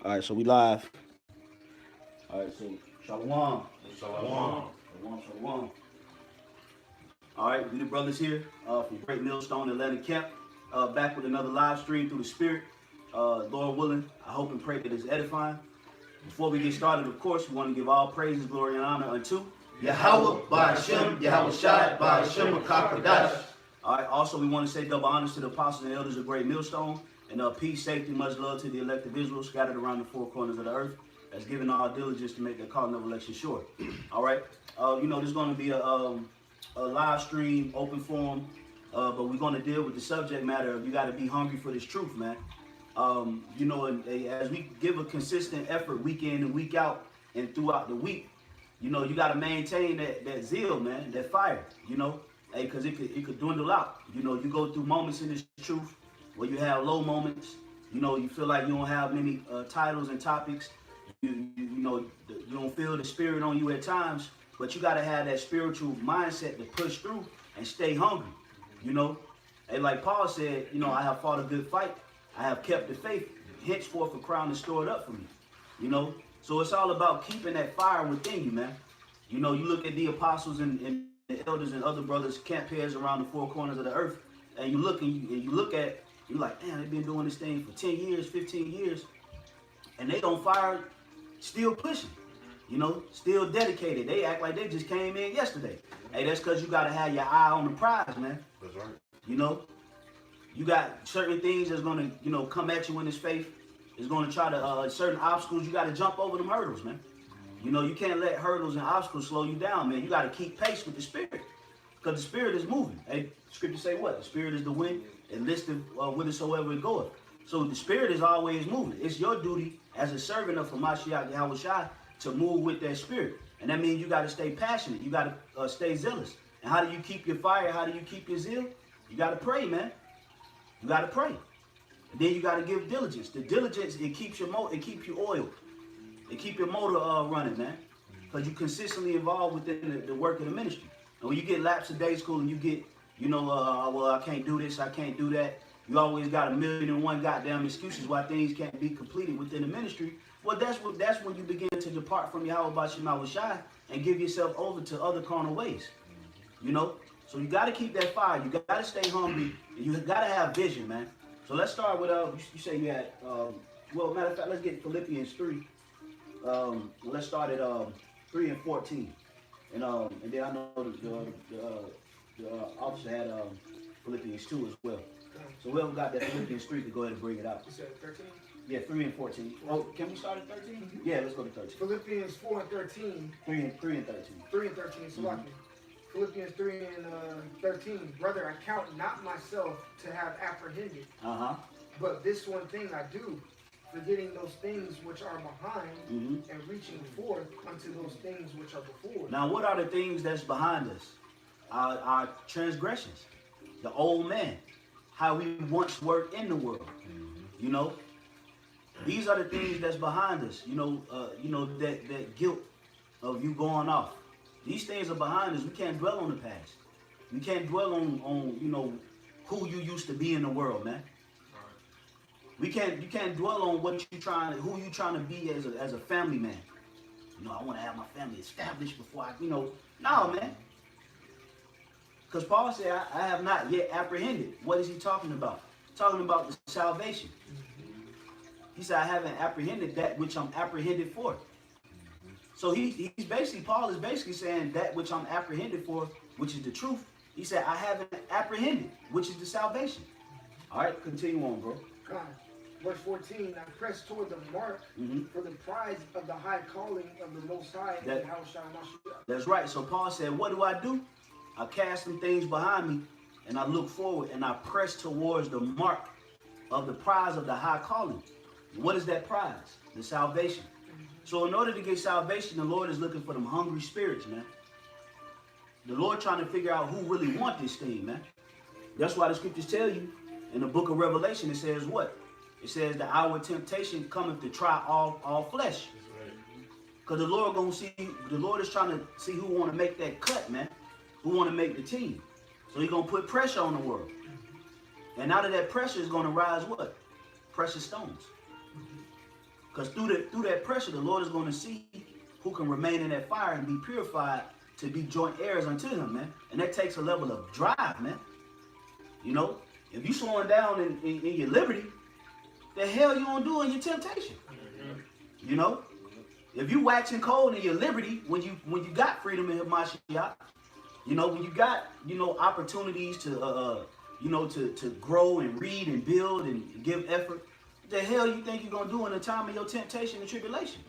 All right, so we live. All right, so Shalom. Shalom. Shalom. All right, we the brothers here from Great Millstone, Atlanta Camp, back with another live stream through the Spirit. Lord willing, I hope and pray that it's edifying. Before we get started, of course, we want to give all praises, glory, and honor unto Yahweh, by Hashem, Yahweh Shai, by Hashem, Kakadash. All right, also we want to say double honors to the apostles and elders of Great Millstone, and peace, safety, much love to the elect of Israel scattered around the four corners of the earth, that's given all diligence to make their calling of election sure. All right, there's going to be a live stream, open forum, but we're going to deal with the subject matter of you got to be hungry for this truth, man. As we give a consistent effort week in and week out and throughout the week, you got to maintain that zeal, man, that fire, because it could dwindle out. You go through moments in this truth where you have low moments, you feel like you don't have many titles and topics, you don't feel the spirit on you at times, but you got to have that spiritual mindset to push through and stay hungry, And like Paul said, I have fought a good fight. I have kept the faith. Henceforth, a crown is stored up for me. So it's all about keeping that fire within you, man. You look at the apostles and the elders and other brothers, camp heads around the four corners of the earth, and you look at, you're like, man, they've been doing this thing for 10 years, 15 years, and they on fire, still pushing, still dedicated. They act like they just came in yesterday. Hey, that's because you got to have your eye on the prize, man. That's right. You got certain things that's going to, come at you in this faith. It's going to try to, certain obstacles, you got to jump over them hurdles, man. You can't let hurdles and obstacles slow you down, man. You got to keep pace with the Spirit. Because the Spirit is moving. Hey, Scripture say what? The Spirit is the wind, and listeth whithersoever it goeth. So the Spirit is always moving. It's your duty as a servant of Hamashiach Yahweh Shai to move with that Spirit. And that means you got to stay passionate. You got to stay zealous. And how do you keep your fire? How do you keep your zeal? You got to pray, man. You got to pray. And then you got to give diligence. The diligence, it keeps you oiled. It keep your motor running, man. Because you consistently involved within the work of the ministry. And when you get lapsed in day school and you get, well, I can't do this, I can't do that. You always got 1,000,001 goddamn excuses why things can't be completed within the ministry. Well, that's when you begin to depart from Yahweh Bashim Yahweh Shai and give yourself over to other carnal ways. So you got to keep that fire. You got to stay hungry. And you got to have vision, man. So let's start with, you say you had, matter of fact, let's get Philippians 3. Let's start at 3 and 14. And then I know the officer had Philippians 2 as well. So whoever got that Philippians 3 to go ahead and bring it out. You said 13? Yeah, 3 and 14. Oh, can we start at 13? Mm-hmm. Yeah, let's go to 13. Philippians 4 and 13. 3 and 13. 3 and 13, so mm-hmm. Philippians 3 and 13. Brother, I count not myself to have apprehended. But this one thing I do, forgetting those things which are behind, mm-hmm. and reaching forth unto those things which are before. Now, what are the things that's behind us? Our transgressions, the old man, how we once were in the world. Mm-hmm. These are the things that's behind us. That guilt of you going off. These things are behind us. We can't dwell on the past. We can't dwell on who you used to be in the world, man. You can't dwell on who you trying to be as a family man. I want to have my family established before I, no, man. Because Paul said, I have not yet apprehended. What is he talking about? Talking about the salvation. He said, I haven't apprehended that which I'm apprehended for. So Paul is basically saying that which I'm apprehended for, which is the truth. He said, I haven't apprehended, which is the salvation. All right, continue on, bro. Verse 14, I press toward the mark, mm-hmm. for the prize of the high calling of the Most High. That's right. So Paul said, what do? I cast some things behind me, and I look forward, and I press towards the mark of the prize of the high calling. What is that prize? The salvation. Mm-hmm. So in order to get salvation, the Lord is looking for them hungry spirits, man. The Lord trying to figure out who really want this thing, man. That's why the scriptures tell you in the book of Revelation, it says what? It says the hour of temptation cometh to try all flesh. Because the Lord is trying to see who want to make that cut, man. Who want to make the team. So he's going to put pressure on the world. And out of that pressure is going to rise what? Precious stones. Because through that pressure, the Lord is going to see who can remain in that fire and be purified to be joint heirs unto him, man. And that takes a level of drive, man. You know, if you slowing down in your liberty, the hell you gonna do in your temptation? You know, if you waxing cold in your liberty when you got freedom in Hamashiach, you know, when you got, you know, opportunities to you know, to grow and read and build and give effort, what the hell you think you're gonna do in the time of your temptation and tribulation?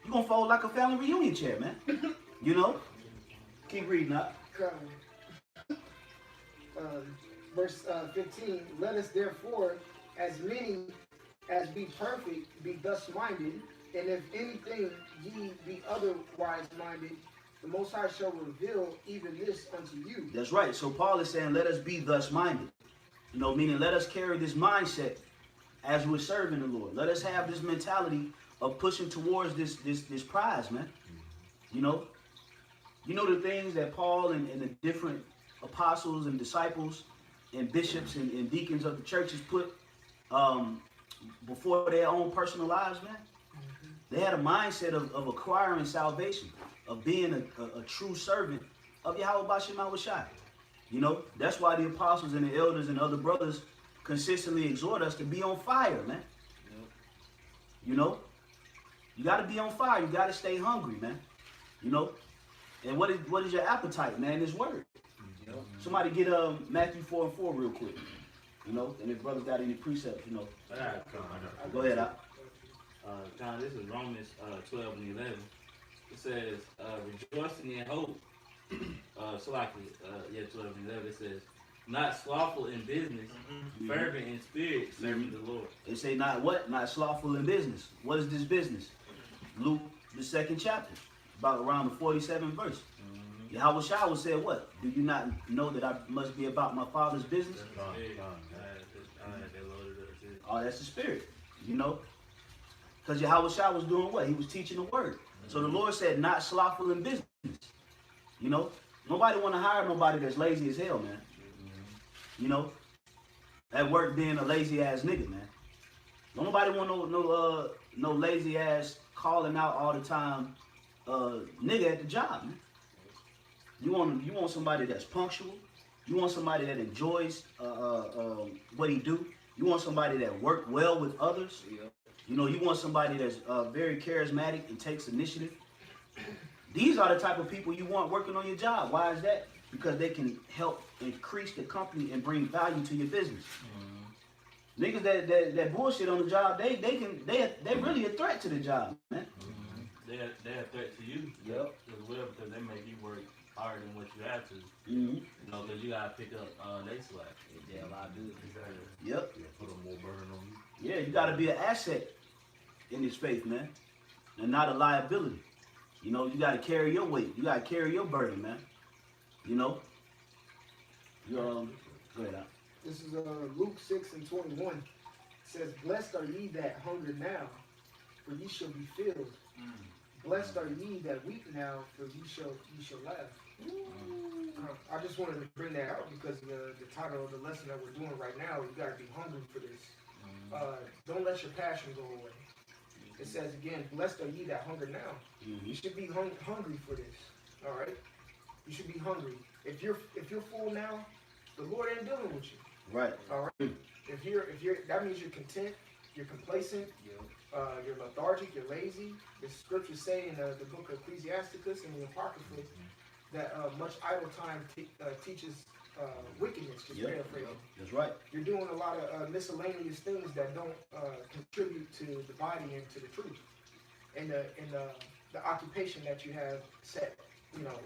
You're gonna fold like a family reunion chair, man. You know? Keep reading up. Verse 15, let us therefore, as many as be perfect, be thus minded, and if anything ye be otherwise minded, the Most High shall reveal even this unto you. That's right. So Paul is saying, let us be thus minded. You know, meaning let us carry this mindset as we're serving the Lord. Let us have this mentality of pushing towards this prize, man. You know the things that Paul and the different apostles and disciples and bishops and deacons of the churches put before their own personal lives, man. They had a mindset of acquiring salvation, of being a true servant of Yahweh Bashim Awashai. You know, that's why the apostles and the elders and other brothers consistently exhort us to be on fire, man. Yep. You know, you got to be on fire. You got to stay hungry, man. You know, and what is your appetite, man? This word. Yep. Somebody get Matthew 4:4 real quick. You know, and if brothers got any precepts, you know. Go ahead, John, this is Romans 12 and 11. It says, rejoicing in hope. 12 and 11, it says, not slothful in business, fervent in spirit, serving the Lord. They say not what? Not slothful in business. What is this business? Luke, the 2nd chapter, about around the 47th verse. Yahweh Shah said what? Do you not know that I must be about my Father's business? Oh, that's the spirit, you know? Because Yahweh Shah was doing what? He was teaching the word. So the Lord said, not slothful in business. You know? Nobody want to hire nobody that's lazy as hell, man. You know? At work being a lazy ass nigga, man. Don't nobody want no lazy ass calling out all the time nigga at the job, man. You want somebody that's punctual. You want somebody that enjoys what he do. You want somebody that work well with others. You know, you want somebody that's very charismatic and takes initiative. These are the type of people you want working on your job. Why is that? Because they can help increase the company and bring value to your business. Niggas that bullshit on the job, they're really a threat to the job, man. They're a threat to you. Yep. As well, because they make you work harder than what you have to. You know, because you gotta pick up they slack. Yeah, I do. Exactly. Yep. Yeah, put a more burden on you. Yeah, you gotta be an asset in this faith, man, and not a liability. You know, you gotta carry your weight. You gotta carry your burden, man. You know. Go ahead, Al. This is Luke 6 and 21. It says, blessed are ye that hunger now, for ye shall be filled. Blessed are ye that weep now, for ye shall laugh. I just wanted to bring that out because the title of the lesson that we're doing right now, you got to be hungry for this. Don't let your passion go away. It says again, blessed are ye that hunger now. You should be hungry for this. All right, you should be hungry. If you're full now, the Lord ain't dealing with you. Right. All right. If you're that means you're content, you're complacent, you're lethargic, you're lazy. The scriptures say in the book of Ecclesiasticus and the Apocrypha that much idle time teaches wickedness. Just paraphrasing. That's right. You're doing a lot of miscellaneous things that don't contribute to the body and to the truth, and the occupation that you have set,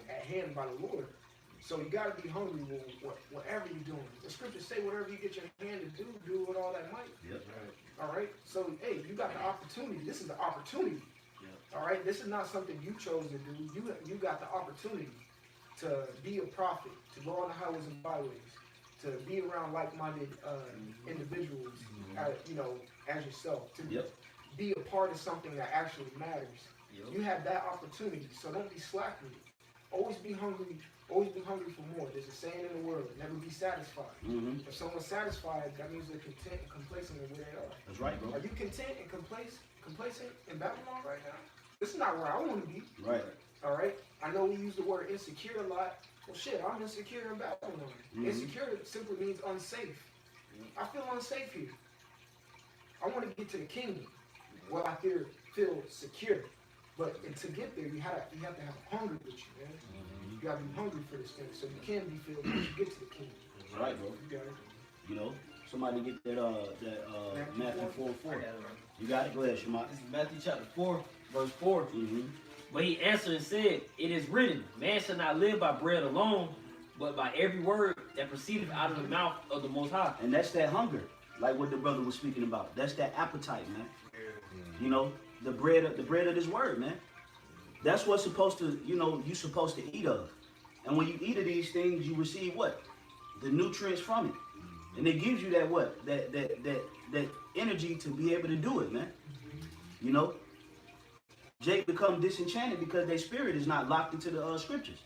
at hand by the Lord. So you got to be hungry whatever you're doing. The scriptures say whatever you get your hand to do with all that might. Yep. All right. So hey, you got the opportunity. This is the opportunity. Yep. All right. This is not something you chose to do. You got the opportunity to be a prophet, to go on the highways and byways, to be around like-minded individuals, as yourself, to be a part of something that actually matters. Yep. You have that opportunity, so don't be slack with it. always be hungry for more. There's a saying in the world, never be satisfied. If someone's satisfied, that means they're content and complacent in where they are. That's right, bro. Are you content and complacent in Babylon right now? This is not where I want to be. Right. All right. I know we use the word insecure a lot. Well, shit, I'm insecure in Babylon. Insecure simply means unsafe. I feel unsafe here. I want to get to the kingdom where I feel secure. But to get there, you have to have hunger with you, man. You gotta be hungry for this thing, so you can be filled once you get to the kingdom. That's right, bro. You got it. You know, somebody get that Matthew 4:4. You got it? Go ahead, Shema. This is Matthew chapter 4, verse 4. But he answered and said, it is written, man shall not live by bread alone, but by every word that proceedeth out of the mouth of the Most High. And that's that hunger, like what the brother was speaking about. That's that appetite, man. You know, the bread of this word, man. That's what's supposed to, you're supposed to eat of. And when you eat of these things, you receive what? The nutrients from it. And it gives you that what? That energy to be able to do it, man. You know? Jake become disenchanted because their spirit is not locked into the scriptures.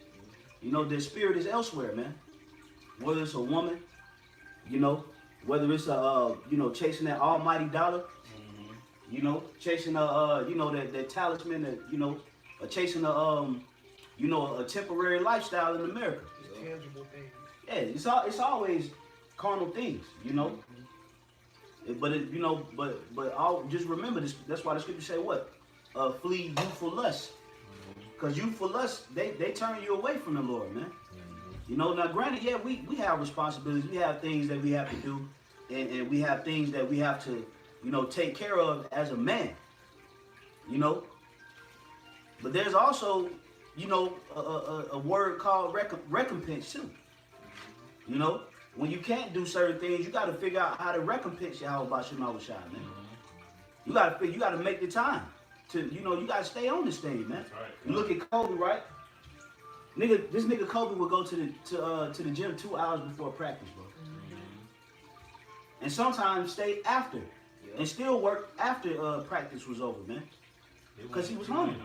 You know, their spirit is elsewhere, man. Whether it's a woman, whether it's chasing that almighty dollar, chasing that talisman, chasing a temporary lifestyle in America. It's tangible things. Yeah, it's always carnal things, But just remember this. That's why the scripture say what? Flee youthful lust. Because youthful lust, they turn you away from the Lord, man. Now granted, yeah, we have responsibilities. We have things that we have to do. And we have things that we have to, take care of as a man. But there's also, a word called recompense too. When you can't do certain things, you got to figure out how to recompense Yahweh Shema Shai, man. You got to make the time to, you got to stay on this thing, man. Right. You look at Kobe, right? This nigga Kobe would go to the gym 2 hours before practice, bro. And sometimes stay after, and still work after practice was over, man. Because he was hungry.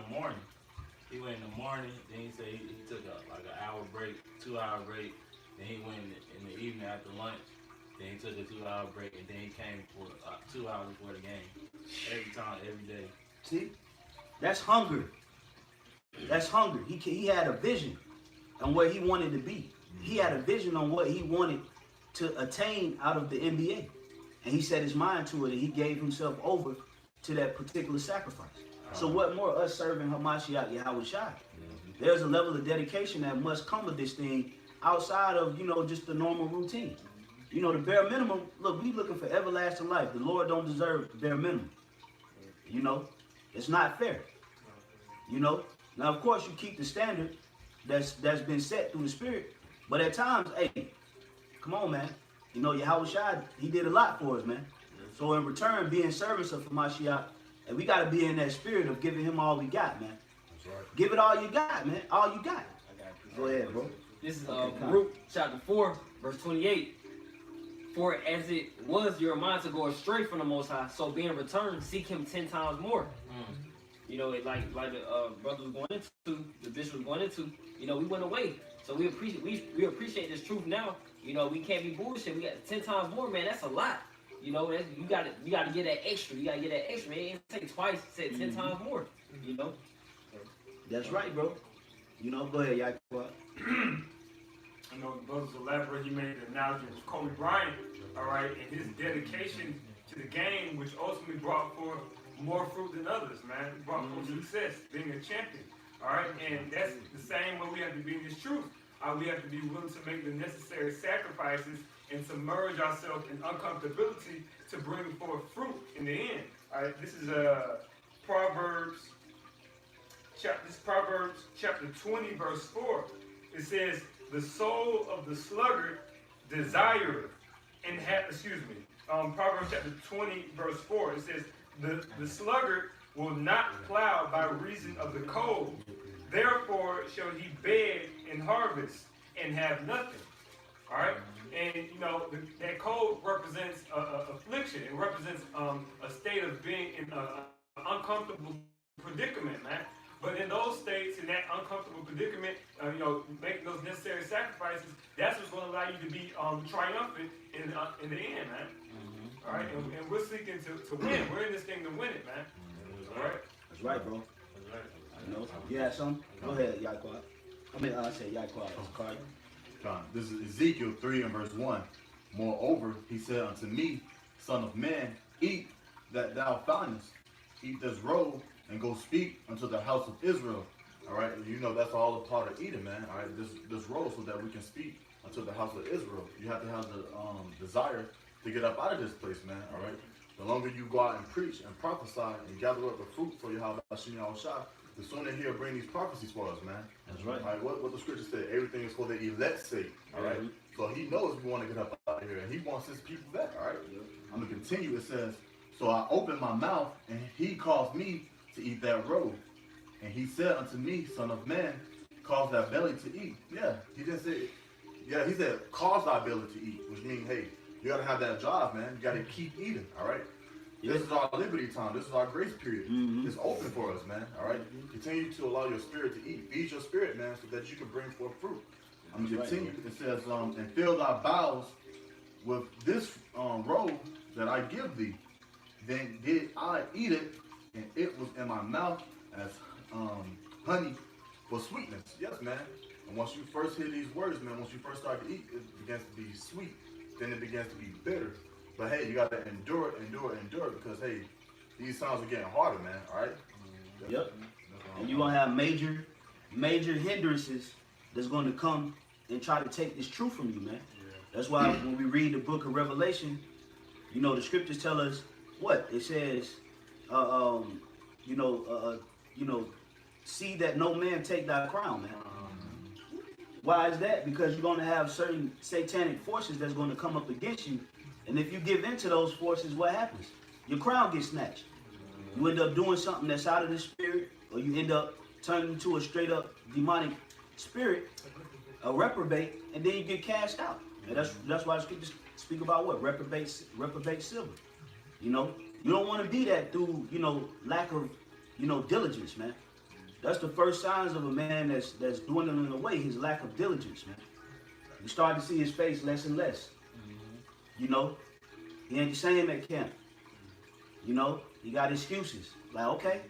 He went in the morning, then he said he took like an hour break, 2 hour break. Then he went in the evening after lunch. Then he took a 2 hour break, and then he came for 2 hours before the game. Every time, every day. See, that's hunger. That's hunger. He had a vision on where he wanted to be. He had a vision on what he wanted to attain out of the NBA, and he set his mind to it, and he gave himself over to that particular sacrifice. So what more us serving Hamashiach Yahweh Shai? There's a level of dedication that must come with this thing outside of, just the normal routine. The bare minimum, look, we looking for everlasting life. The Lord don't deserve the bare minimum. It's not fair. Now, of course, you keep the standard that's been set through the Spirit. But at times, hey, come on, man. Yahweh Shai, he did a lot for us, man. So in return, being servants of Hamashiach, and we got to be in that spirit of giving him all we got, man. That's right. Give it all you got, man. All you got. Go ahead, bro. This is Baruch chapter 4, verse 28. For as it was your mind to go astray from the Most High, so being returned, seek him 10 times more. Like the brother was going into, the bishop was going into, we went away. So we appreciate this truth now. We can't be bullshit. We got 10 times more, man. That's a lot. You gotta get that extra. You gotta get that extra, man. It take it twice, say 10 times more. That's right, bro. Go ahead, Yaakov. The brothers elaborate. He made the analogy of Kobe Bryant, all right, and his dedication to the game, which ultimately brought forth more fruit than others, man. It brought forth success, being a champion, all right, and that's the same way we have to be in this truth. We have to be willing to make the necessary sacrifices and submerge ourselves in uncomfortability to bring forth fruit in the end. All right, this is Proverbs chapter 20, verse 4. It says, the soul of the sluggard desireth and Proverbs chapter 20, verse 4. It says, the sluggard will not plow by reason of the cold. Therefore shall he beg and harvest and have nothing. All right? And, that cold represents affliction. It represents a state of being in an uncomfortable predicament, man. But in those states, in that uncomfortable predicament, making those necessary sacrifices, that's what's going to allow you to be triumphant in the end, man. All right, and we're seeking to win. We're in this thing to win it, man. All right. That's right, bro. That's right. You know, you had something? Go ahead, Yaquad. I said Yaquad. John, this is Ezekiel 3 and verse 1. Moreover, he said unto me, Son of man, eat that thou findest. Eat this roll and go speak unto the house of Israel. All right, and you know that's all a part of eating, man. All right, this roll so that we can speak unto the house of Israel. You have to have the desire to get up out of this place, man. All right. The longer you go out and preach and prophesy and gather up the fruit for your house, the sooner he'll bring these prophecies for us, man. That's right. All right, what the scripture said, everything is for the elect's sake. All right. So he knows we want to get up out of here, and he wants his people back. All right. I'm gonna continue. It says, so I opened my mouth, and he caused me to eat that roll. And he said unto me, Son of man, cause thy belly to eat. Yeah, he didn't say, yeah, he said, cause thy belly to eat, which means, hey, you gotta have that job, man. You gotta keep eating, all right? This is our liberty time. This is our grace period. It's open for us, man, all right? Continue to allow your spirit to eat. Feed your spirit, man, so that you can bring forth fruit. I'm gonna continue. It says, and fill thy bowels with this roll that I give thee. Then did I eat it, and it was in my mouth as honey for sweetness. Yes, man. And once you first hear these words, man, once you first start to eat, it begins to be sweet. Then it begins to be bitter. But hey, you got to endure it, because hey, these times are getting harder, man. All right. Yep. And you're gonna have major hindrances that's going to come and try to take this truth from you, man. That's why when we read the book of Revelation, you know, the scriptures tell us what it says. See that no man take thy crown, man. Why is that? Because you're going to have certain satanic forces that's going to come up against you. And if you give in to those forces, what happens? Your crown gets snatched. You end up doing something that's out of the spirit, or you end up turning into a straight up demonic spirit, a reprobate, and then you get cast out. And that's why the scriptures speak about what? Reprobate silver. You know? You don't want to be that through, lack of, diligence, man. That's the first signs of a man that's dwindling away, his lack of diligence, man. You start to see his face less and less. He ain't the same at camp. He got excuses. Like, okay,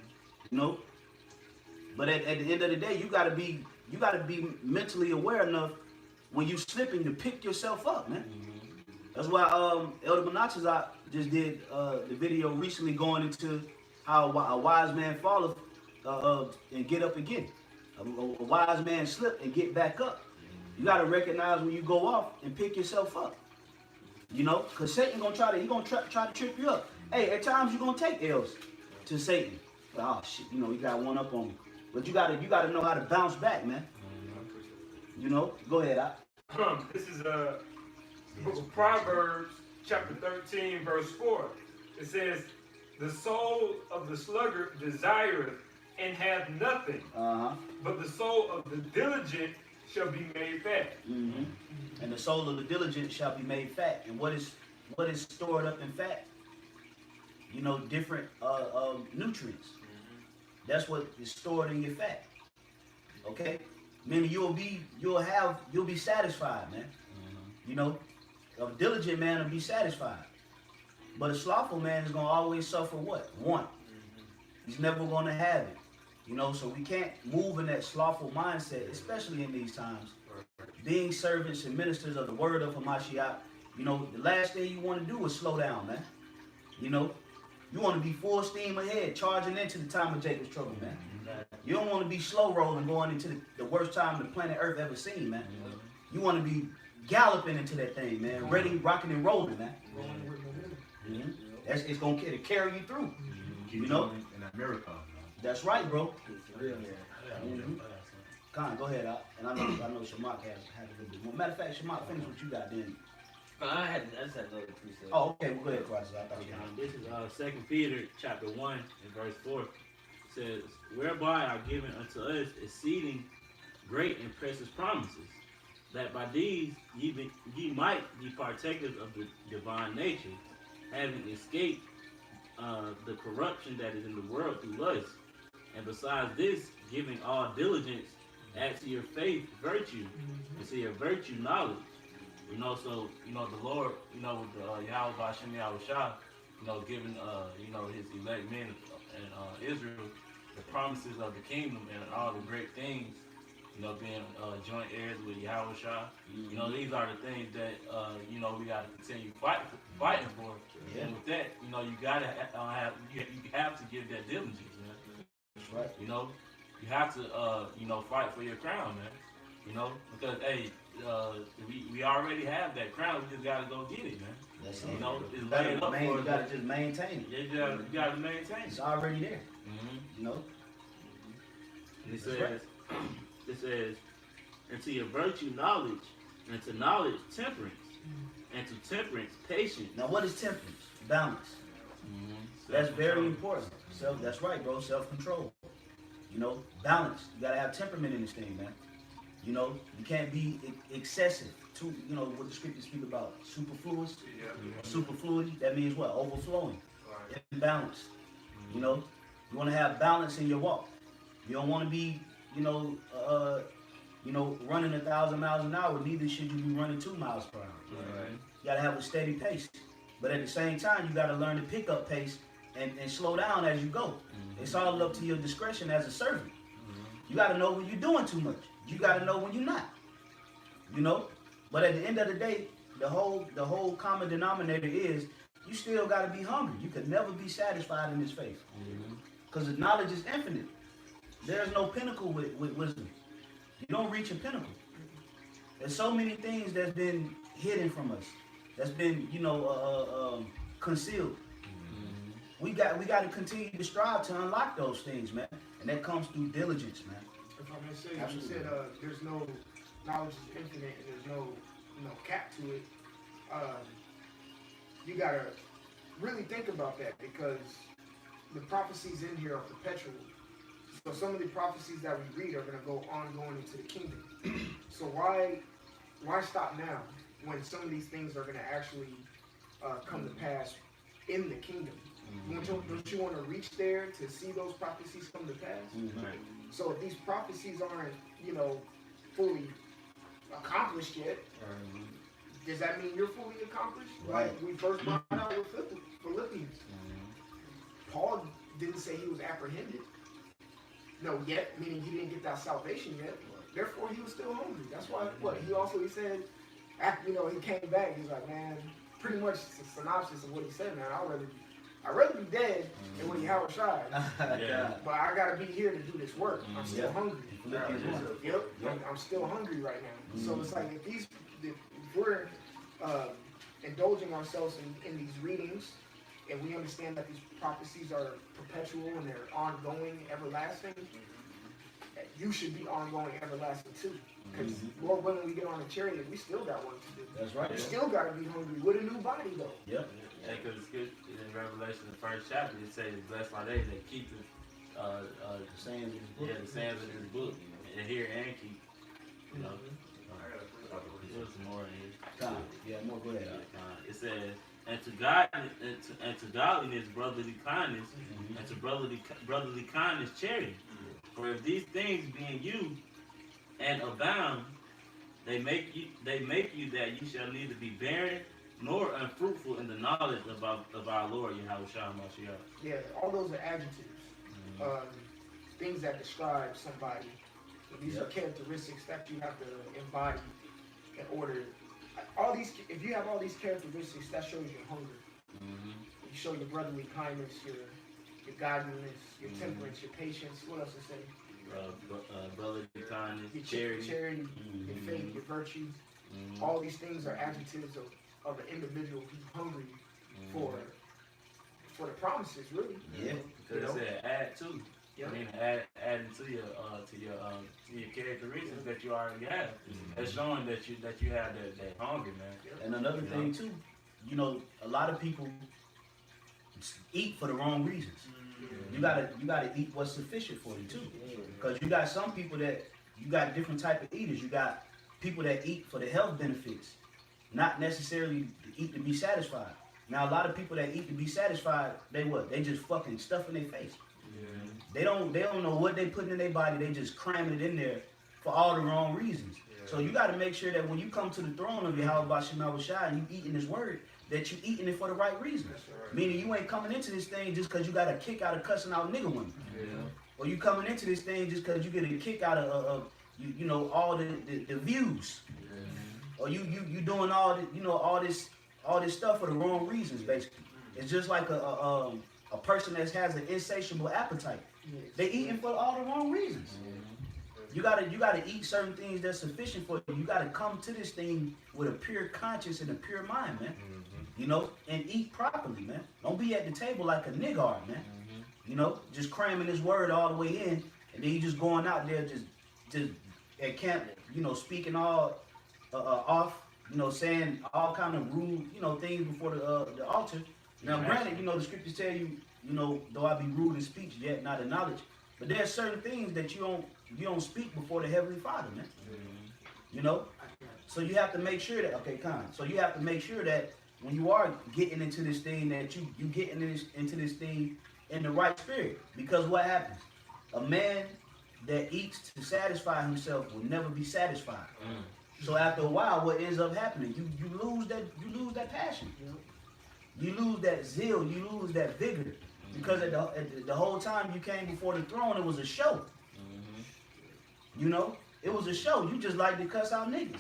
But at the end of the day, you gotta be mentally aware enough when you slipping to pick yourself up, man. That's why Elder Bonacci just did the video recently going into how a wise man falleth and get up again. A wise man slip and get back up. You got to recognize when you go off and pick yourself up. Because Satan gonna try to trip you up. Hey, at times you're gonna take L's to Satan. Oh shit, he got one up on me. But you gotta know how to bounce back, man. Go ahead, This is the book of Proverbs, chapter 13, verse 4. It says, the soul of the sluggard desireth and hath nothing, but the soul of the diligent shall be made fat. And the soul of the diligent shall be made fat. And what is stored up in fat? Different nutrients. That's what is stored in your fat. Okay? Meaning you'll be satisfied, man. A diligent man will be satisfied. But a slothful man is gonna always suffer what? Want. He's never gonna have it. So we can't move in that slothful mindset, especially in these times. Being servants and ministers of the word of Hamashiach, the last thing you want to do is slow down, man. You want to be full steam ahead, charging into the time of Jacob's trouble, man. You don't want to be slow rolling, going into the worst time the planet Earth ever seen, man. You want to be galloping into that thing, man. Ready, rocking and rolling, man. It's going to carry you through. In that miracle. That's right, bro. Con, go ahead, and I know Shamak had a little bit more. Matter of fact, Shamak, finish what you got then. I just had another precept. Oh, okay, well, go ahead, Christ. This is 2 Peter chapter 1 and verse 4. It says, whereby are given unto us exceeding great and precious promises, that by these ye might be partakers of the divine nature, having escaped the corruption that is in the world through lust. And besides this, giving all diligence, add to your faith virtue, and to your virtue knowledge. You know, so the Lord, with the Yahweh Bashem Yahushua, giving his elect men and Israel the promises of the kingdom and all the great things, being joint heirs with Yahushua. These are the things that we got to continue fighting for. Yeah. And with that, you gotta you have to give that diligence, man. That's right. You have to fight for your crown, man. Because hey, we already have that crown. We just gotta go get it, man. That's it. It's laying up for you gotta just maintain it. Yeah, you gotta maintain it. It's already there. And it says, and to your virtue knowledge, and to knowledge temperance, and to temperance patience. Now, what is temperance? Balance. That's very important. That's right, bro. Self-control. Balance. You gotta have temperament in this thing, man. You can't be excessive. Too, what the scriptures speak about, superfluous. Superfluity. That means what? Overflowing. Imbalanced. You want to have balance in your walk. You don't want to be, running 1,000 miles an hour. Neither should you be running 2 miles per hour. Right. You got to have a steady pace. But at the same time, you got to learn to pick up pace and slow down as you go. It's all up to your discretion as a servant. You got to know when you're doing too much. You got to know when you're not. But at the end of the day, the whole common denominator is you still got to be hungry. You could never be satisfied in this faith. Because the knowledge is infinite. There's no pinnacle with wisdom. You don't reach a pinnacle. There's so many things that's been hidden from us. That's been, concealed. We got to continue to strive to unlock those things, man. And that comes through diligence, man. If I may say, you said there's no knowledge is infinite and there's no cap to it. You gotta really think about that because the prophecies in here are perpetual. So some of the prophecies that we read are going to go ongoing into the kingdom. So why stop now when some of these things are going to actually come to pass in the kingdom? Don't you want to reach there to see those prophecies come to pass? So if these prophecies aren't, fully accomplished yet, does that mean you're fully accomplished? Right. Like we first brought out with Philippians. Paul didn't say he was apprehended. No, yet, meaning he didn't get that salvation yet. Therefore, he was still hungry. That's why, he said, after, he came back, he's like, man, pretty much the synopsis of what he said, man, I'd rather be dead than when Yahweh tried. But I got to be here to do this work. I'm still hungry. I'm still hungry right now. So it's like, if we're indulging ourselves in these readings, and we understand that these prophecies are perpetual and they're ongoing, everlasting, you should be ongoing, everlasting too. Because Lord willing, we get on a chariot, we still got work to do. That's right. We still got to be hungry with a new body though. Yep. Yeah, because it's good in Revelation, the first chapter, it says, blessed are they that keep the sayings of his book. the sayings of his book, and hear and keep. There's more in here. More go ahead. It says, and to godliness brotherly kindness, and to brotherly kindness charity. For if these things be in you and abound, they make you that you shall neither be barren nor unfruitful in the knowledge of our Lord Yahushua Mashiach. Yeah, all those are adjectives, things that describe somebody. These are characteristics that you have to embody in order. If you have all these characteristics, that shows your hunger. You show your brotherly kindness, your godliness, your temperance, your patience. What else to say? Brotherly kindness, your charity, your faith, your virtue. All these things are adjectives of an individual who's hungry for the promises, really. Yeah, because it said add to. I mean, adding to your characteristics that you already have. That's showing that you have that hunger, man. And another thing too, a lot of people eat for the wrong reasons. You gotta eat what's sufficient for you too, because you got some people you got different type of eaters. You got people that eat for the health benefits, not necessarily to eat to be satisfied. Now a lot of people that eat to be satisfied, they just fucking stuff in their face. They don't know what they putting in their body. They just cramming it in there for all the wrong reasons. So you got to make sure that when you come to the throne of Yahweh Shai and you eating His word, that you eating it for the right reasons. Right. Meaning you ain't coming into this thing just because you got a kick out of cussing out nigga women. Or you coming into this thing just because you get a kick out of you know, all the views. Or you doing all the, you know, all this stuff for the wrong reasons, basically. It's just like a person that has an insatiable appetite. They eating for all the wrong reasons. You gotta eat certain things that's sufficient for you. You gotta come to this thing with a pure conscience and a pure mind, man. You know, and eat properly, man. Don't be at the table like a niggard, man. You know, just cramming His word all the way in, and then you just going out there just at camp, you know, speaking all off, you know, saying all kind of rude, you know, things before the altar. Now, granted, you know, the scriptures tell you, you know, though I be rude in speech, yet not in knowledge. But there are certain things that you don't speak before the Heavenly Father, man. You know, so you have to make sure that So you have to make sure that when you are getting into this thing, that you getting into this thing in the right spirit. Because what happens? A man that eats to satisfy himself will never be satisfied. So after a while, what ends up happening? You lose that passion. You lose that zeal. You lose that vigor. Because at the whole time you came before the throne, it was a show. You know, it was a show. You just like to cuss out niggas.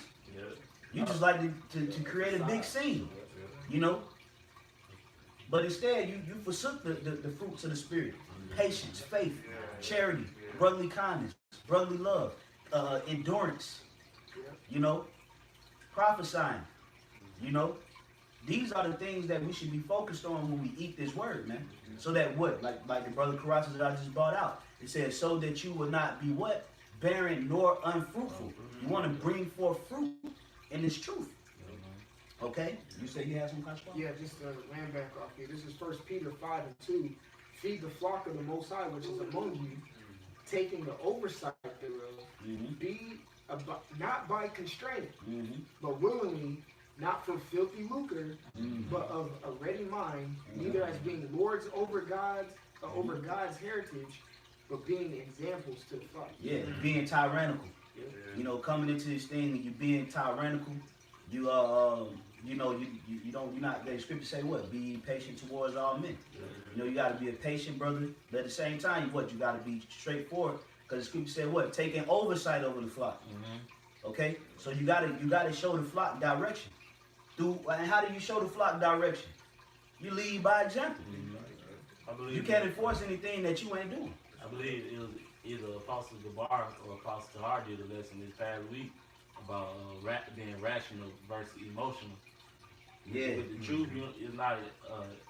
You just like to create a big scene. You know. But instead, you forsook the fruits of the Spirit: patience, faith, charity, brotherly kindness, brotherly love, endurance. You know, prophesying. You know. These are the things that we should be focused on when we eat this word, man. So that what? Like the brother Karatas that I just brought out. It says, so that you will not be what? Barren nor unfruitful. You want to bring forth fruit in this truth. Okay? You say you have some kind of Yeah, just ran back off here. This is 1 Peter 5:2. Feed the flock of the Most High, which is among you, taking the oversight thereof. Be not by constraint, but willingly, not for filthy lucre, but of a ready mind, neither as being lords over God's heritage, but being examples to the flock. Yeah, being tyrannical. You know, coming into this thing and you being tyrannical, you know, you're not. The scripture say what? Be patient towards all men. You know, you got to be a patient brother, but at the same time, you got to be straightforward, because the scripture said what? Taking oversight over the flock. Okay, so you gotta show the flock direction. And how do you show the flock direction? You lead by example. You can't enforce anything that you ain't doing. I believe it was either Apostle Gabar or Apostle Tahar did a lesson this past week about being rational versus emotional. Yeah. With the truth, it's not.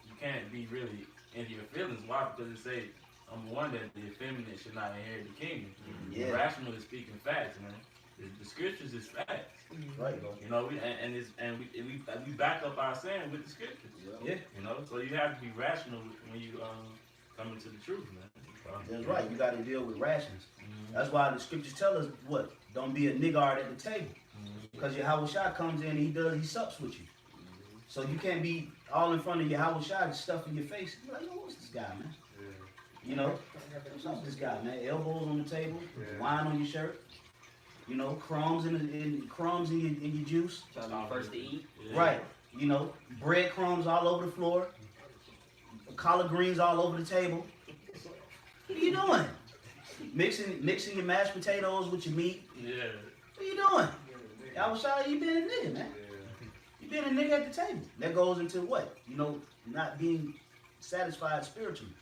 You can't be really into your feelings. Why? Because it say, number one, that the effeminate should not inherit the kingdom. The rational is speaking facts, man. The scriptures is facts. Right. You know, we back up our saying with the scriptures. Yeah. You know, so you have to be rational when you come into the truth, man. That's right. You got to deal with rations. That's why the scriptures tell us what? Don't be a niggard at the table. Because Yahweh Shai comes in and he sups with you. So you can't be all in front of Yahweh Shai stuffing your face. You're like, yo, what's this guy, man? You know, what's up with this guy, man? Elbows on the table, wine on your shirt. You know, crumbs in your juice. First to eat. Right. You know, breadcrumbs all over the floor. Collard greens all over the table. What are you doing? Mixing your mashed potatoes with your meat. Yeah. What are you doing? I was sorry you been a nigga, man. You been a nigga at the table. That goes into what? You know, not being satisfied spiritually.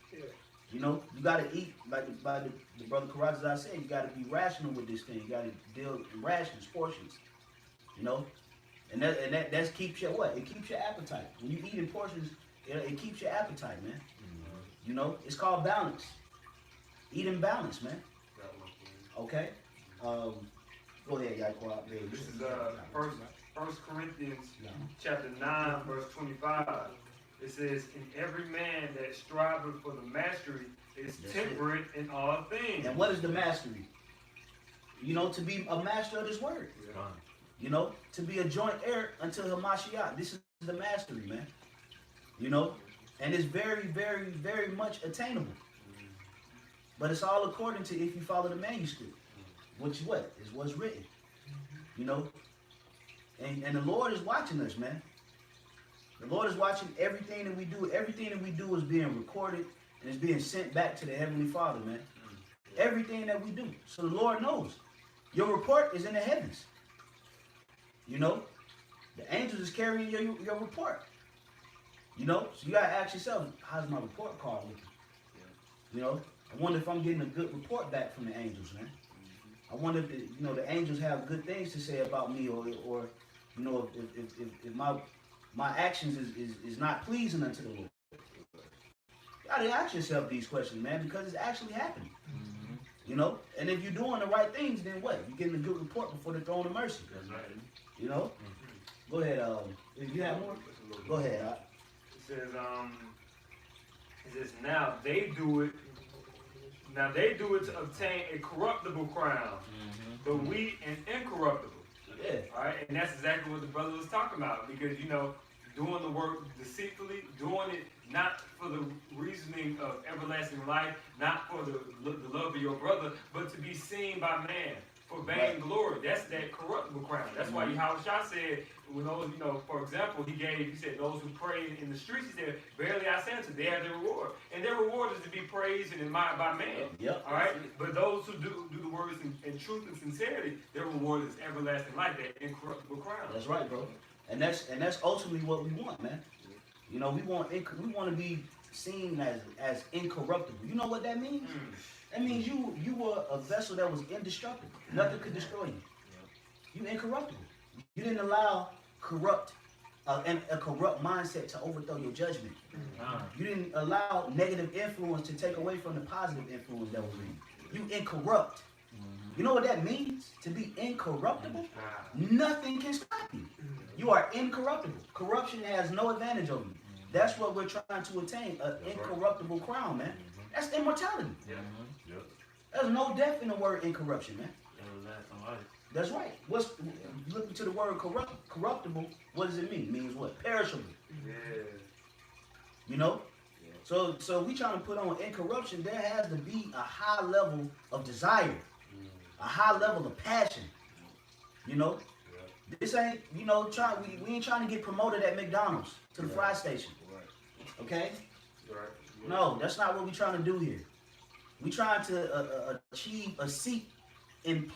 You know, you got to eat, like by the brother Karatas I said, you got to be rational with this thing. You got to deal in rations, portions. You know, and that keeps your what? It keeps your appetite. When you eat in portions, it keeps your appetite, man. You know, it's called balance. Eat in balance, man. Okay. Go ahead, Yaquab. This is First Corinthians chapter 9, verse 25. It says, "And every man that striveth for the mastery is temperate in all things." And what is the mastery? You know, to be a master of this word. You know, to be a joint heir unto Hamashiach. This is the mastery, man. You know, and it's very, very, very much attainable. But it's all according to if you follow the manuscript, which is what's written. You know? And the Lord is watching us, man. The Lord is watching everything that we do. Everything that we do is being recorded and is being sent back to the Heavenly Father, man. Everything that we do. So the Lord knows. Your report is in the heavens. You know? The angels is carrying your report. You know? So you got to ask yourself, how's my report card looking? You know? I wonder if I'm getting a good report back from the angels, man. I wonder if the angels have good things to say about me, or you know, if my actions is not pleasing unto the Lord. You gotta ask yourself these questions, man, because it's actually happening. You know, and if you're doing the right things, then what? You're getting a good report before the throne of mercy. That's right. You know. Go ahead. If you have more, go ahead. It says now they do it. Now they do it to obtain a corruptible crown, but we an incorruptible. Yeah. All right, and that's exactly what the brother was talking about, because doing the work deceitfully, doing it not for the reasoning of everlasting life, not for the love of your brother, but to be seen by man for vain glory. That's that corruptible crown. That's why Yahushua said, when those, for example, he said, those who pray in the streets, he said, verily I say unto you, they have their reward. And their reward is to be praised and admired by man. Yep. All right? But those who do the works in truth and sincerity, their reward is everlasting life, that incorruptible crown. That's right, bro. And that's ultimately what we want, man. You know, we want to be seen as incorruptible. You know what that means? That means you were a vessel that was indestructible. Nothing could destroy you. You incorruptible. You didn't allow a corrupt mindset to overthrow your judgment. You didn't allow negative influence to take away from the positive influence that was in you. You incorrupt. You know what that means? To be incorruptible? Nothing can stop you. You are incorruptible. Corruption has no advantage over you. That's what we're trying to attain, an incorruptible crown, man. That's immortality. There's no death in the word incorruption, man. That's right. Looking to the word corruptible, what does it mean? It means what? Perishable. Yeah. You know? So we trying to put on incorruption. There has to be a high level of desire, a high level of passion. You know? This ain't, we ain't trying to get promoted at McDonald's to the fry station. Okay? No, that's not what we're trying to do here. We're trying to achieve a seat in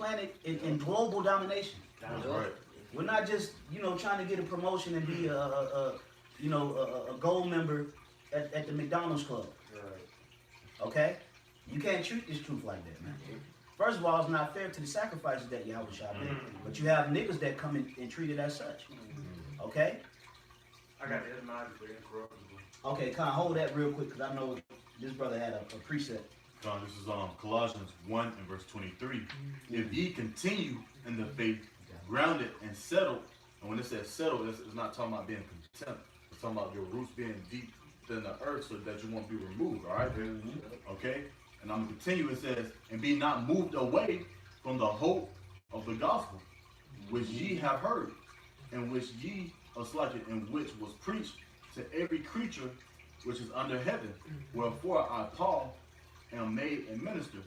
global domination. That's right. We're not just, trying to get a promotion and be a gold member at the McDonald's club. Okay? You can't treat this truth like that, man. First of all, it's not fair to the sacrifices that Yahushua made. But you have niggas that come in and treat it as such. Okay? I got the mind for incorruptible. Okay, kind of hold that real quick, because I know this brother had a precept. This is Colossians 1 and verse 23. If ye continue in the faith, grounded and settled, and when it says settled, it's not talking about being content. It's talking about your roots being deep in the earth so that you won't be removed, all right? Okay? And I'm going to continue. It says, and be not moved away from the hope of the gospel, which ye have heard, and which ye are selected, and which was preached to every creature which is under heaven. Wherefore I, Paul, am made a minister.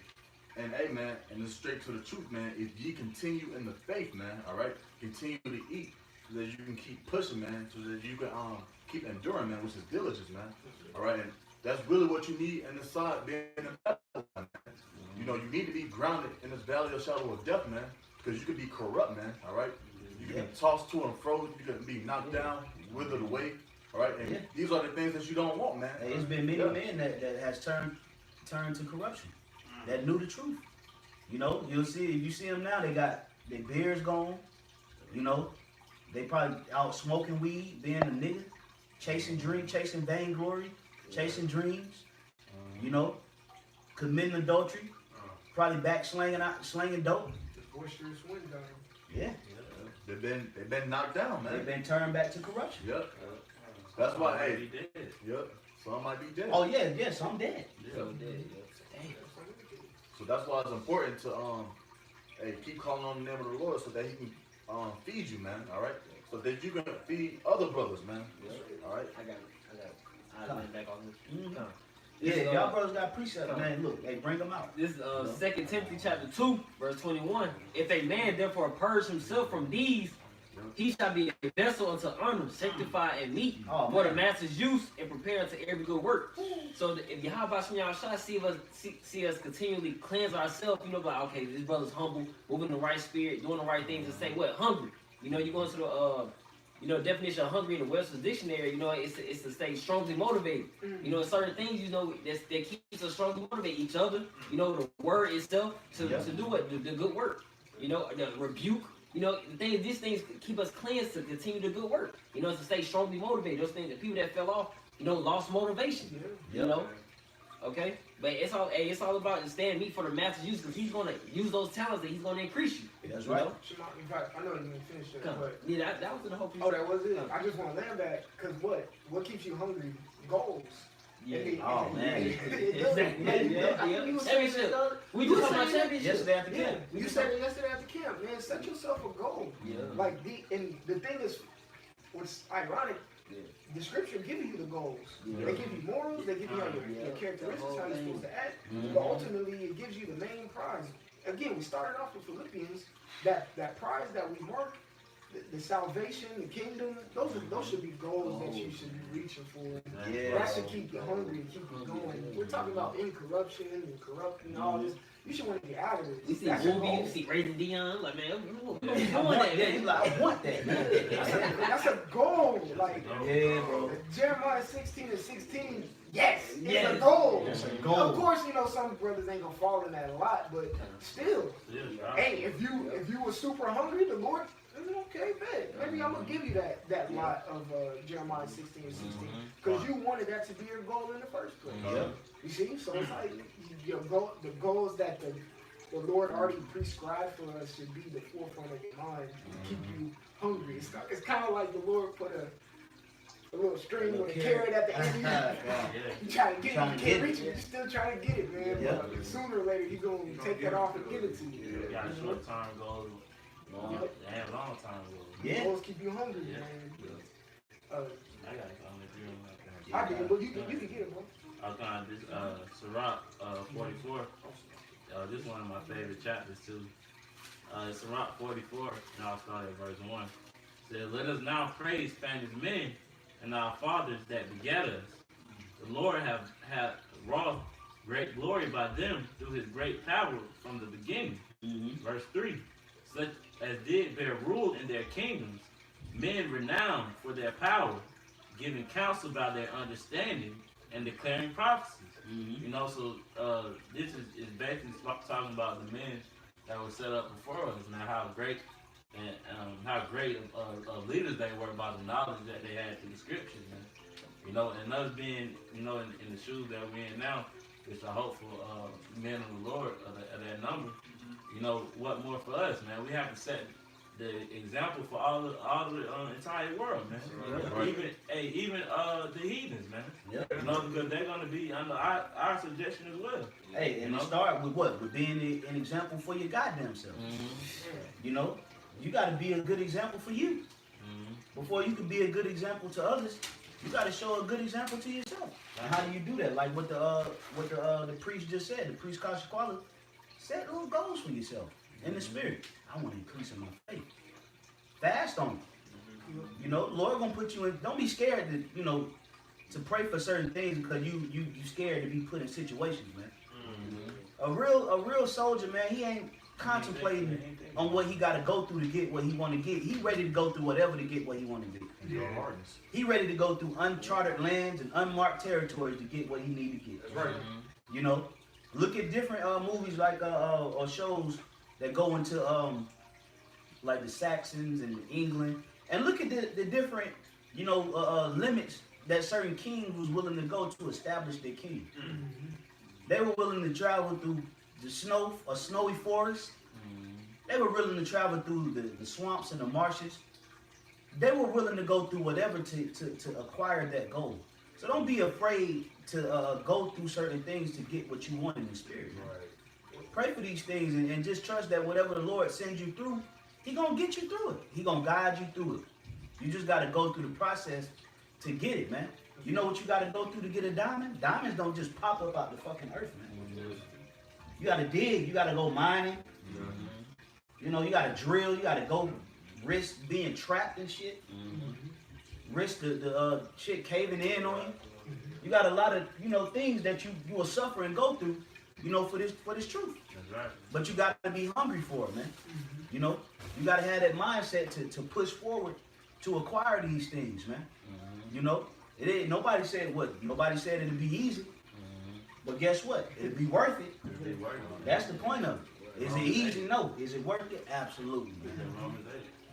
And hey, man, and it's straight to the truth, man. If ye continue in the faith, man, all right, continue to eat so that you can keep pushing, man, so that you can keep enduring, man, which is diligence, man. All right, and that's really what you need in the side, being in the battle, man. You need to be grounded in this valley of shadow of death, man, because you could be corrupt, man. All right, you can be tossed to and fro, you can be knocked down, withered away. All right, and these are the things that you don't want, man. Hey, it's been many men that has turned to corruption, that knew the truth. You'll see, if you see them now, they got their beards gone. They probably out smoking weed, being a nigga, chasing vainglory, chasing dreams. Committing adultery, probably back slanging dope. The boisterous wind down. Yeah. They've been knocked down, man. They've been turned back to corruption. Yep. That's why, hey. Yep. Some might be dead. Oh yeah, some dead. Some dead. So that's why it's important to keep calling on the name of the Lord so that He can feed you, man. All right. So that you can feed other brothers, man. All right. I got it. I went back on this. Yeah, y'all brothers got precepts, man. Look, hey, bring them out. This is 2 Timothy chapter 2, verse 21. If a man therefore purge himself from these, he shall be a vessel unto honor, sanctified and meet for the master's use and prepared to every good work. So if Yahweh Shah see us continually cleanse ourselves, you know, like, okay, this brother's humble, moving in the right spirit, doing the right things, and say what? Hungry. You know, you go into the definition of hungry in the Webster's dictionary, you know, it's to stay strongly motivated. You know, certain things, you know, that keeps us strongly motivate each other, you know, the word itself to do what? The good work. You know, the rebuke. You know, these things keep us cleansed to continue the good work. You know, to stay strongly motivated. Those things, the people that fell off, you know, lost motivation. You know, okay. But it's all about staying meat for the master's use, because he's gonna use those talents that he's gonna increase you. That's right. In fact, I know you didn't finish that, but yeah, that was the whole piece. Oh, that was it. I just want to land back, because what keeps you hungry? Goals. Yeah. Oh man. Championship. We just talking about championship. Yesterday at the camp. You said it yesterday at the camp, man. Set yourself a goal. Yeah. Like the thing is, what's ironic, the scripture gives you the goals. Yeah. They give you morals, they give you your characteristics, how you're supposed to act. But ultimately, it gives you the main prize. Again, we started off with Philippians. That prize that we mark, the salvation, the kingdom, those should be goals that you should be reaching for. Yeah. That should keep you hungry and keep you going. We're talking about incorruption and corrupting all this. You should want to get out of it. We see movies, we see Raising Dion, like, man, we doing I want that, that. man. Like, I want that, man. That's a goal. Like, Yeah, bro. Jeremiah 16:16. Yes, it's a goal. It's a goal. Of course, you know some brothers ain't gonna fall in that a lot, but still, hey, if you were super hungry, the Lord, okay, bet. Maybe I'm gonna give you that lot of Jeremiah 16:16, because you wanted that to be your goal in the first place. Yeah. You see, so it's like the goals that the Lord already prescribed for us should be the forefront of your mind to keep you hungry. It's kind of like the Lord put a little string with a carrot at the end. You try to get it, you can't reach it, you still trying to get it, man. Yeah. But sooner or later, he's going to take that off and give it to you. You got short-term goals, and long-term goals. Yeah. Goals keep you hungry, Yeah. man. I got to come with you. I did, but you can get it, bro. I was kind of this Sirach 44. This is one of my favorite chapters too. Sirach 44, and I'll start at verse 1. It says, "Let us now praise Spanish men and our fathers that begat us. The Lord have wrought great glory by them through his great power from the beginning." Verse 3. "Such as did bear rule in their kingdoms, men renowned for their power, giving counsel by their understanding and declaring prophecies." You know, so this is basically talking about the men that were set up before us, and how great leaders they were by the knowledge that they had through the scriptures, man. You know, and us being, you know, in the shoes that we're in now, which are hopeful men of the Lord of that number. You know, what more for us, man? We have to set the example for all the entire world, man. Even the heathens, man. Yeah. You know, because they're gonna be under our suggestion as well. Hey, and start with what? With being an example for your goddamn self. You know, you got to be a good example for you. Before you can be a good example to others, you got to show a good example to yourself. And how do you do that? Like what the priest just said, the priest Kashakwala, set little goals for yourself in the spirit. I want to increase in my faith. Fast on it. You know, the Lord gonna put you in. Don't be scared to, you know, to pray for certain things because you scared to be put in situations, man. A real soldier, man, he ain't contemplating on what he got to go through to get what he want to get. He ready to go through whatever to get what he want to get. He ready to go through uncharted lands and unmarked territories to get what he need to get. That's right. You know, look at different movies like or shows that go into like the Saxons and England, and look at the different, you know, limits that certain kings was willing to go to establish their kingdom. They were willing to travel through the snowy forest. They were willing to travel through the swamps and the marshes. They were willing to go through whatever to acquire that goal. So don't be afraid to go through certain things to get what you want in the spirit. Right. Pray for these things and just trust that whatever the Lord sends you through, he gonna get you through it. He gonna guide you through it. You just gotta go through the process to get it, man. You know what you got to go through to get a diamond? Diamonds don't just pop up out the fucking earth, man. You got to dig. You got to go mining. You know, you got to drill. You got to go risk being trapped and shit. Risk the shit caving in on you. You got a lot of, you know, things that you will suffer and go through, you know, for this truth. That's right. But you got to be hungry for it, man. You know, you got to have that mindset to push forward to acquire these things, man. You know, it ain't, nobody said it'd be easy. But guess what? It'd be worth it. That's the point of it. Is it easy? No. Is it worth it? Absolutely, man.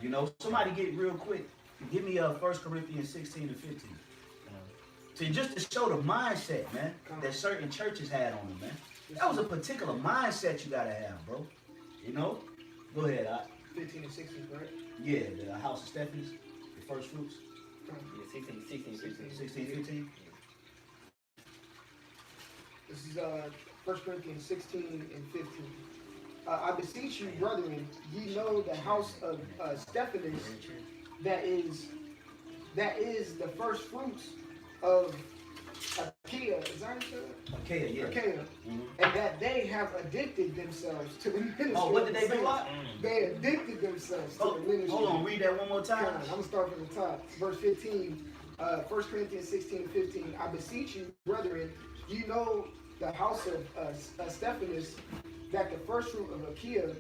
You know, somebody get real quick. Give me 1 Corinthians 16 and 15. Just to show the mindset, man, that certain churches had on them, man. That was a particular mindset you gotta have, bro. You know? Go ahead, 15 and 16, right? Yeah, the House of Stephanie's, the first fruits. Yeah, 16, 15. 16, 15. This is 1 Corinthians 16 and 15. I beseech you, brethren, ye know the house of Stephanus, that is the first fruits of Achaia. Is that what you said? Achaia, yeah. Achaia. And that they have addicted themselves to the ministry. Oh, what did they of the do? saints. They addicted themselves to the ministry. Hold on, read that one more time. I'm going to start from the top. Verse 15, 1 Corinthians 16 and 15. I beseech you, brethren, you know the house of Stephanus, that the first fruit of Achaia,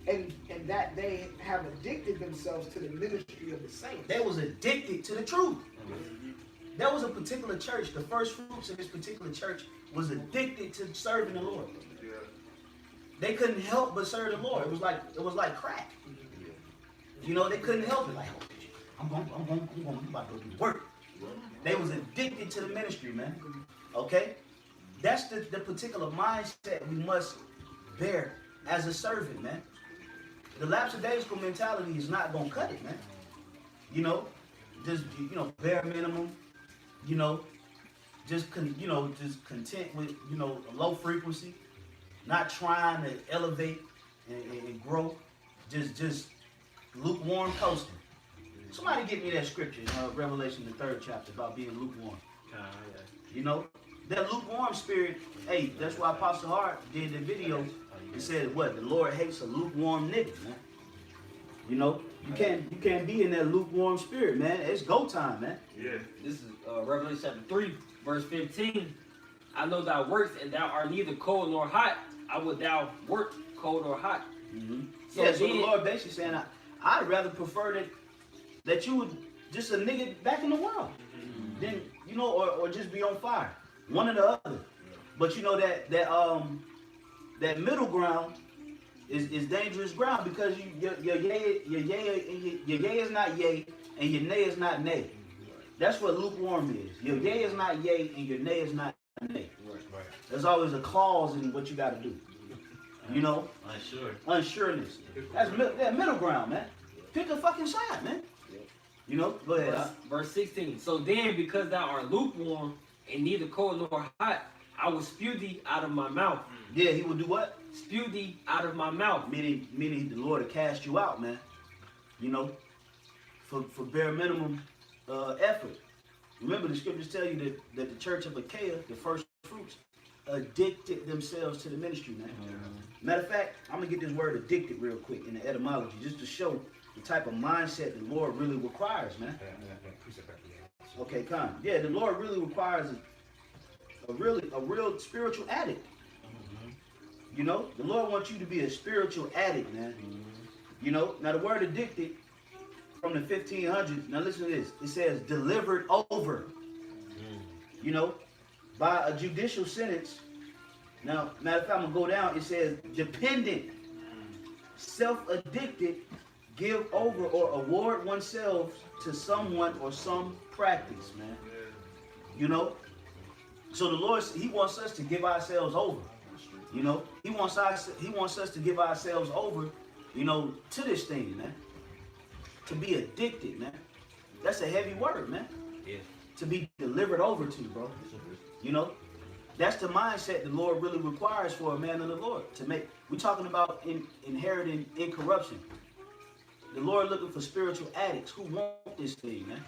and that they have addicted themselves to the ministry of the saints. They was addicted to the truth. That was a particular church. The first fruits of this particular church was addicted to serving the Lord. They couldn't help but serve the Lord. It was like crack. You know, they couldn't help it. Like, I'm about to go do work. They was addicted to the ministry, man. Okay? That's the particular mindset we must bear as a servant, man. The lackadaisical mentality is not gonna cut it, man. You know, just bare minimum. You know, just content with a low frequency, not trying to elevate and grow. Just lukewarm coasting. Somebody get me that scripture, Revelation the 3rd chapter about being lukewarm. You know, that lukewarm spirit. Hey, that's why Apostle Hart did the video. He said, "What the Lord hates a lukewarm nigga, man." You know, you can't be in that lukewarm spirit, man. It's go time, man. Yeah. This is Revelation chapter 3, verse 15. I know thy works, and thou art neither cold nor hot. I would thou work cold or hot. So the Lord basically saying, I'd rather prefer that you would just a nigga back in the world, than or just be on fire, one or the other. But you know that middle ground is dangerous ground, because your yay is not yay and your nay is not nay. That's what lukewarm is. Your yay is not yay and your nay is not nay. Right. There's always a clause in what you got to do. You know, unsureness. That's that middle ground, man. Pick a fucking side, man. You know, go ahead. Verse 16. So then, because thou art lukewarm and neither cold nor hot, I will spew thee out of my mouth. Yeah, he will do what? Spew thee out of my mouth. Meaning the Lord will cast you out, man. You know, for bare minimum effort. Remember, the scriptures tell you that the church of Achaia, the first fruits, addicted themselves to the ministry, man. Matter of fact, I'm going to get this word addicted real quick in the etymology, just to show the type of mindset the Lord really requires, man. Okay, come. Yeah, the Lord really requires a real spiritual addict. You know, the Lord wants you to be a spiritual addict, man. You know, now the word addicted from the 1500s, now listen to this. It says delivered over. You know, by a judicial sentence. Now, matter of fact, I'm going to go down. It says dependent, self-addicted, give over or award oneself to someone or some practice, man. You know, so the Lord, he wants us to give ourselves over. You know, he wants us to give ourselves over, you know, to this thing, man. To be addicted, man. That's a heavy word, man. Yeah. To be delivered over to, bro. You know, that's the mindset the Lord really requires for a man of the Lord. We're talking about inheriting incorruption. The Lord looking for spiritual addicts who want this thing, man.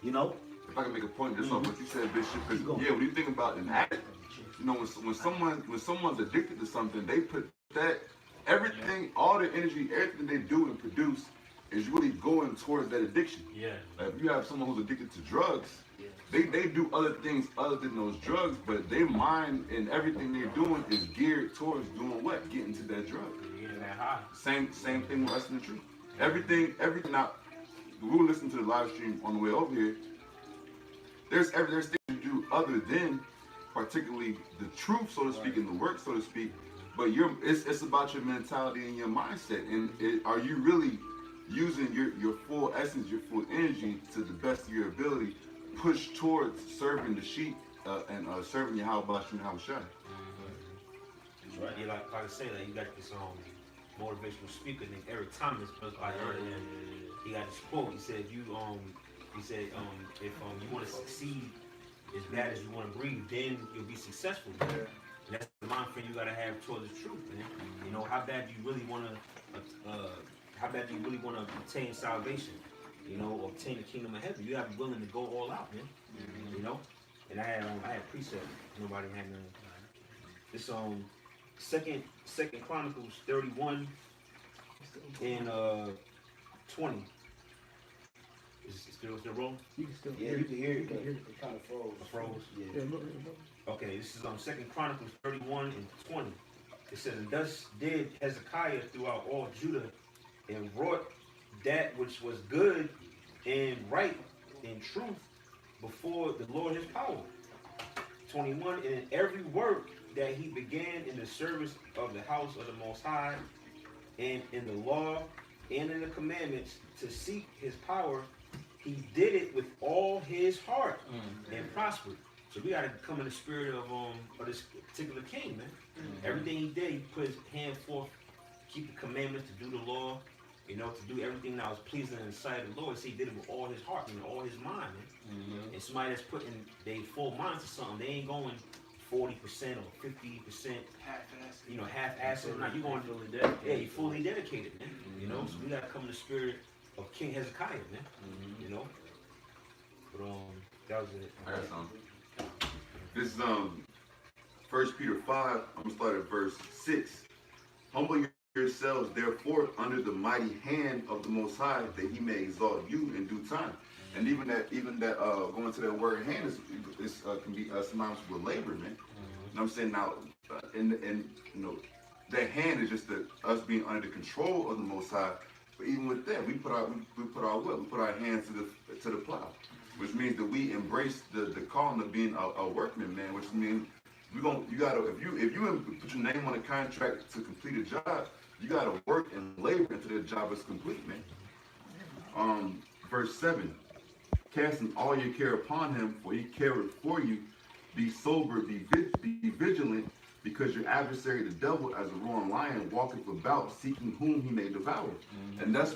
You know, if I can make a point just off what you said, Bishop, because yeah, when you think about an addict, you know, when someone's addicted to something, they put that everything, all the energy, everything they do and produce is really going towards that addiction. Yeah. Like if you have someone who's addicted to drugs, they do other things other than those drugs, but their mind and everything they're doing is geared towards doing what? Getting to that drug. Getting that high. Same thing with us in the truth. Everything now, we were listening to the live stream on the way over here. There's things to do other than particularly the truth, so to speak, and the work, so to speak. But it's about your mentality and your mindset. And are you really using your full essence, your full energy to the best of your ability, push towards serving the sheep and serving Yahweh and Yahweh Shai? That's right. Yeah, like I say, like you got this motivational speaker named Eric Thomas, but I heard him. He got this quote. He said, if you want to succeed as bad as you want to breathe, then you'll be successful. Man. And that's the mind frame you gotta have towards the truth, man. You know, how bad do you really want to obtain salvation? You know, obtain the kingdom of heaven. You have to be willing to go all out, man. You know, and I had precept. Nobody had none. This Second Chronicles 31 and 20. Is it still rolling? You can still Yeah, you can hear it. It kind of froze. Froze? Yeah. Okay, this is Second Chronicles 31 and 20. It says, and thus did Hezekiah throughout all Judah, and wrought that which was good and right and truth before the Lord his power. 21, and in every work that he began in the service of the house of the Most High, and in the law and in the commandments to seek his power, he did it with all his heart and prospered. So we got to come in the spirit of this particular king, man. Everything he did, he put his hand forth, keep the commandments, to do the law, you know, to do everything that was pleasing in the sight of the Lord. So he did it with all his heart, you know, all his mind, man. And somebody that's putting their full mind to something, they ain't going 40% or 50%, you know, half-assed. Now you going fully dedicated. Yeah, you fully dedicated, man. You know, so we got to come in the spirit of King Hezekiah, man. You know, but that was it. I got something. This is 1 Peter 5. I'm gonna start at verse 6. Humble yourselves, therefore, under the mighty hand of the Most High, that He may exalt you in due time. And even that going to that word hand is can be synonymous with labor, man. You know what I'm saying? Now, and you know, that hand is just us being under the control of the Most High. But even with that, we put our hands to the plow, which means that we embrace the calling of being a workman, man. Which means if you put your name on a contract to complete a job, you gotta work and labor until the job is complete, man. Verse 7. Casting all your care upon him, for he careth for you. Be sober, be vigilant, because your adversary, the devil, as a roaring lion, walketh about, seeking whom he may devour. And that's